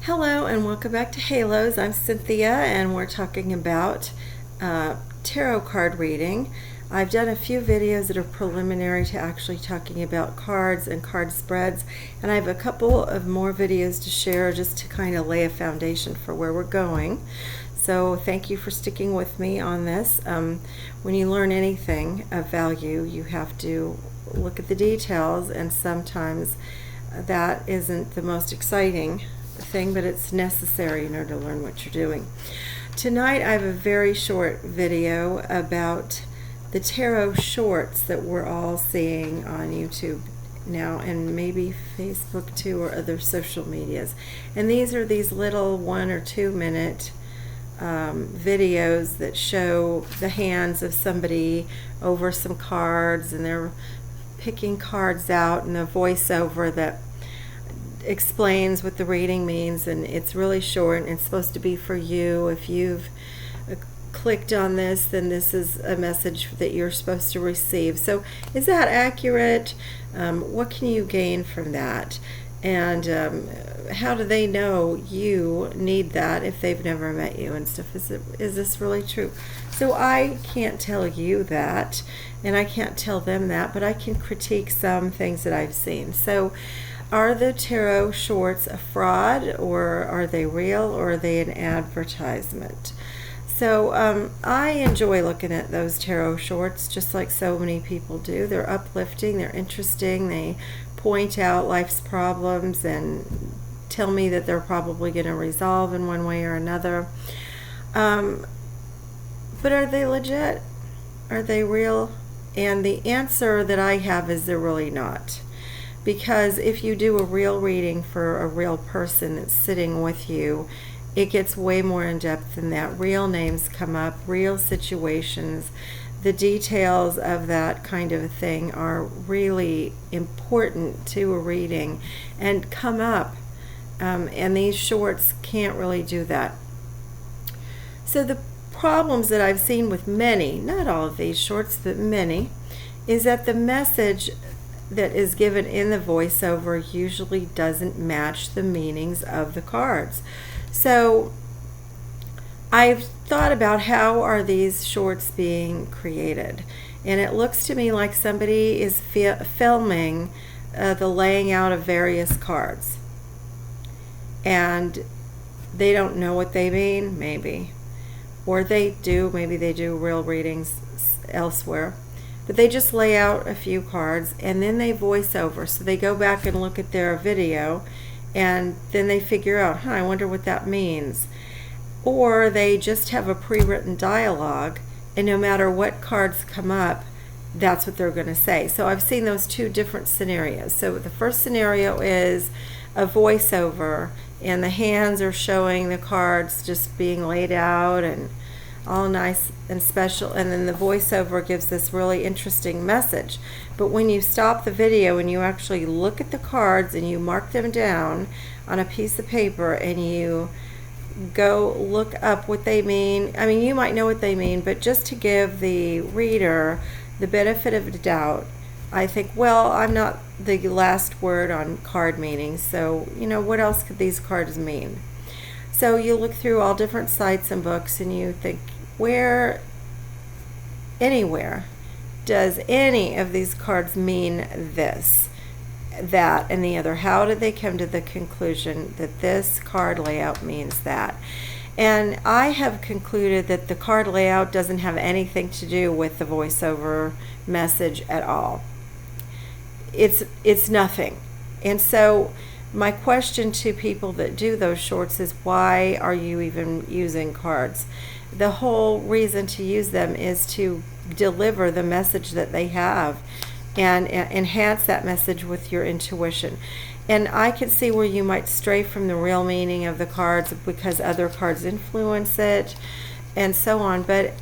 Hello and welcome back to Halos. I'm Cynthia and we're talking about tarot card reading. I've done a few videos that are preliminary to actually talking about cards and card spreads, and I have a couple of more videos to share just to kind of lay a foundation for where we're going. So thank you for sticking with me on this. When you learn anything of value, you have to look at the details, and sometimes that isn't the most exciting thing, but it's necessary in order to learn what you're doing. Tonight I have a very short video about the tarot shorts that we're all seeing on YouTube now, and maybe Facebook too, or other social medias. And these are these little 1 or 2 minute videos that show the hands of somebody over some cards, and they're picking cards out, and a voiceover that explains what the reading means, and it's really short, and it's supposed to be for you. If you've clicked on this, then this is a message that you're supposed to receive. So is that accurate? What can you gain from that? And how do they know you need that if they've never met you and stuff? Is this really true? So I can't tell you that, and I can't tell them that, but I can critique some things that I've seen. So are the tarot shorts a fraud, or are they real, or are they an advertisement? So I enjoy looking at those tarot shorts, just like so many people do. They're uplifting, they're interesting, they point out life's problems and tell me that they're probably going to resolve in one way or another. But are they legit? Are they real? And the answer that I have is they're really not. Because if you do a real reading for a real person that's sitting with you, it gets way more in depth than that. Real names come up, real situations. The details of that kind of thing are really important to a reading and come up. And these shorts can't really do that. So the problems that I've seen with many, not all of these shorts, but many, is that the message that is given in the voiceover usually doesn't match the meanings of the cards. So I've thought about how are these shorts being created, and it looks to me like somebody is filming the laying out of various cards, and they don't know what they mean, maybe, or they do, maybe they do real readings elsewhere. But they just lay out a few cards and then they voice over. So they go back and look at their video, and then they figure out, I wonder what that means. Or they just have a pre-written dialogue, and no matter what cards come up, that's what they're going to say. So I've seen those two different scenarios. So the first scenario is a voiceover, and the hands are showing the cards just being laid out and all nice and special, and then the voiceover gives this really interesting message. But when you stop the video and you actually look at the cards and you mark them down on a piece of paper and you go look up what they mean, I mean, you might know what they mean, but just to give the reader the benefit of the doubt, I think, well, I'm not the last word on card meanings, so what else could these cards mean? So you look through all different sites and books and you think, anywhere does any of these cards mean this, that, and the other? How did they come to the conclusion that this card layout means that? And I have concluded that the card layout doesn't have anything to do with the voiceover message at all. It's nothing. And so my question to people that do those shorts is, why are you even using cards? The whole reason to use them is to deliver the message that they have and enhance that message with your intuition. And I can see where you might stray from the real meaning of the cards because other cards influence it and so on. But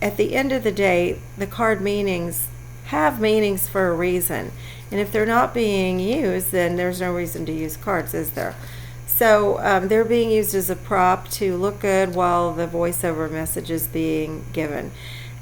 at the end of the day, the card meanings have meanings for a reason. And if they're not being used, then there's no reason to use cards, is there? So they're being used as a prop to look good while the voiceover message is being given.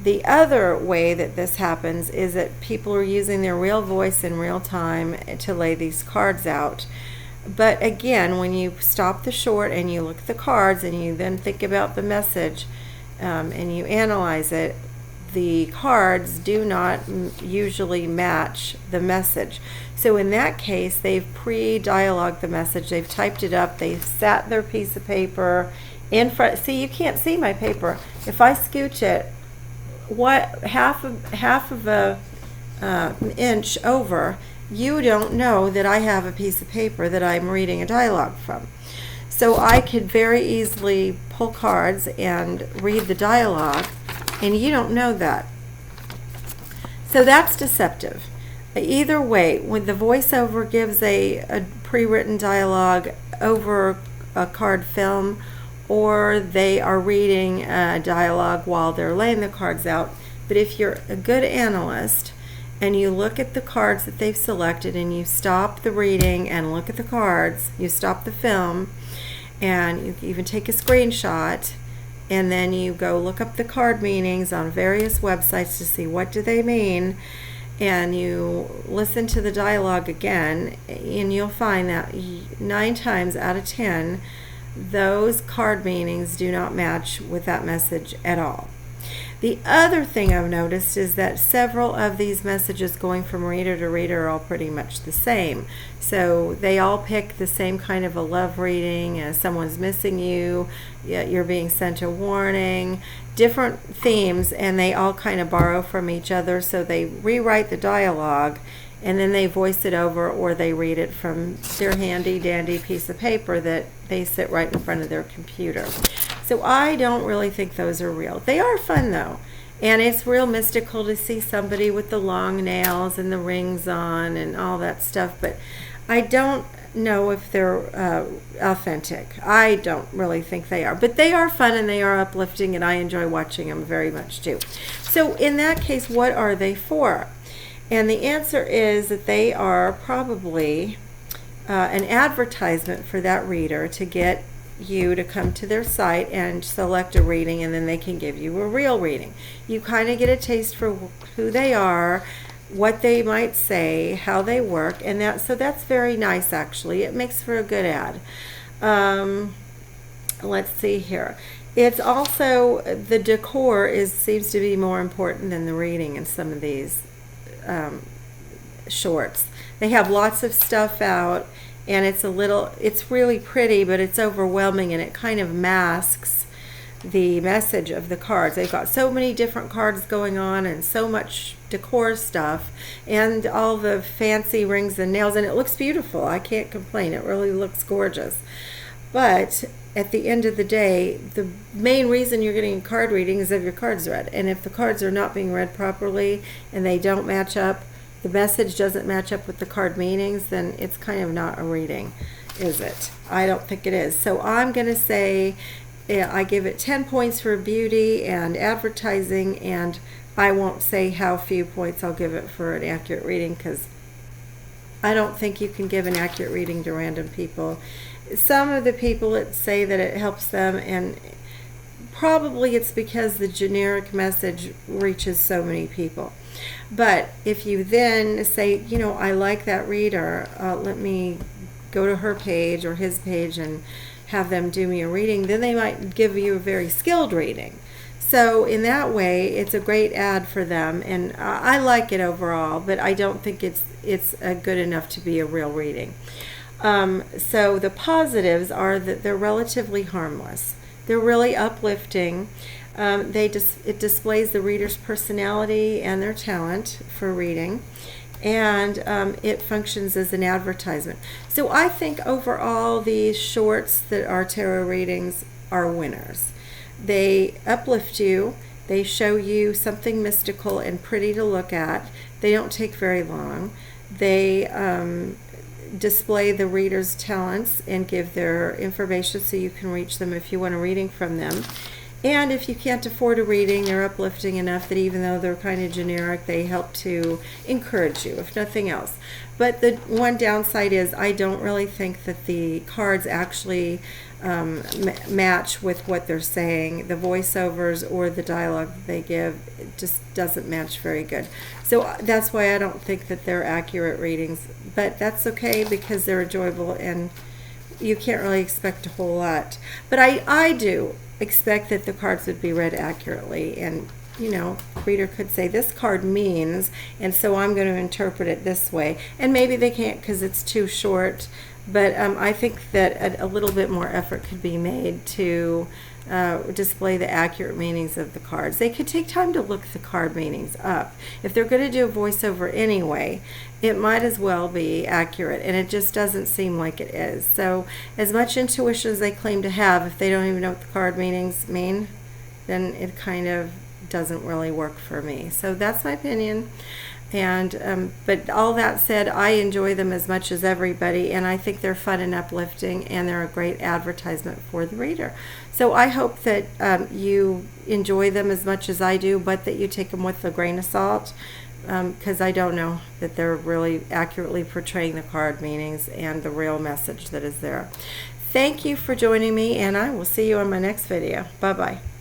The other way that this happens is that people are using their real voice in real time to lay these cards out. But again, when you stop the short and you look at the cards and you then think about the message and you analyze it, the cards do not usually match the message. So in that case, they've pre-dialogued the message, they've typed it up, they've sat their piece of paper in front. See, you can't see my paper. If I scooch it, half of a inch over, you don't know that I have a piece of paper that I'm reading a dialogue from. So I could very easily pull cards and read the dialogue, and you don't know that. So that's deceptive. Either way, when the voiceover gives a pre-written dialogue over a card film, or they are reading a dialogue while they're laying the cards out. But if you're a good analyst and you look at the cards that they've selected and you stop the reading and look at the cards, you stop the film, and you even take a screenshot, and then you go look up the card meanings on various websites to see what do they mean, and you listen to the dialogue again, and you'll find that 9 times out of 10 those card meanings do not match with that message at all. The other thing I've noticed is that several of these messages going from reader to reader are all pretty much the same. So they all pick the same kind of a love reading, someone's missing you, you're being sent a warning, different themes, and they all kind of borrow from each other. So they rewrite the dialogue and then they voice it over, or they read it from their handy dandy piece of paper that they sit right in front of their computer. So I don't really think those are real. They are fun though, and it's real mystical to see somebody with the long nails and the rings on and all that stuff, but I don't know if they're authentic. I don't really think they are, but they are fun and they are uplifting, and I enjoy watching them very much too. So in that case, what are they for? And the answer is that they are probably an advertisement for that reader to get you to come to their site and select a reading, and then they can give you a real reading. You kind of get a taste for who they are, what they might say, how they work, and so that's very nice actually. It makes for a good ad. Let's see here. It's also, the decor seems to be more important than the reading in some of these shorts. They have lots of stuff out, and it's really pretty, but it's overwhelming, and it kind of masks the message of the cards. They've got so many different cards going on and so much decor stuff and all the fancy rings and nails, and it looks beautiful. I can't complain. It really looks gorgeous. But at the end of the day, the main reason you're getting a card reading is if your cards read. And if the cards are not being read properly and they don't match up, the message doesn't match up with the card meanings, then it's kind of not a reading, is it? I don't think it is. So I'm going to say I give it 10 points for beauty and advertising, and I won't say how few points I'll give it for an accurate reading, because I don't think you can give an accurate reading to random people. Some of the people that say that it helps them, and probably it's because the generic message reaches so many people. But if you then say, you know, I like that reader, let me go to her page or his page and have them do me a reading, then they might give you a very skilled reading. So in that way, it's a great ad for them, and I like it overall, but I don't think it's good enough to be a real reading. So the positives are that they're relatively harmless. They're really uplifting. It displays the reader's personality and their talent for reading, and it functions as an advertisement. So I think overall these shorts that are tarot readings are winners. They uplift you. They show you something mystical and pretty to look at. They don't take very long. They display the reader's talents and give their information so you can reach them if you want a reading from them. And if you can't afford a reading, they're uplifting enough that even though they're kind of generic, they help to encourage you, if nothing else. But the one downside is I don't really think that the cards actually match with what they're saying. The voiceovers or the dialogue that they give, it just doesn't match very good. So that's why I don't think that they're accurate readings. But that's okay because they're enjoyable and you can't really expect a whole lot. But I do expect that the cards would be read accurately, and you know, reader could say this card means, and so I'm going to interpret it this way, and maybe they can't because it's too short, but I think that a little bit more effort could be made to display the accurate meanings of the cards. They could take time to look the card meanings up. If they're going to do a voiceover anyway, it might as well be accurate, and it just doesn't seem like it is. So as much intuition as they claim to have, if they don't even know what the card meanings mean, then it kind of doesn't really work for me. So that's my opinion. And but all that said, I enjoy them as much as everybody, and I think they're fun and uplifting, and they're a great advertisement for the reader. So I hope that you enjoy them as much as I do, but that you take them with a grain of salt, because I don't know that they're really accurately portraying the card meanings and the real message that is there. Thank you for joining me, and I will see you on my next video. Bye-bye.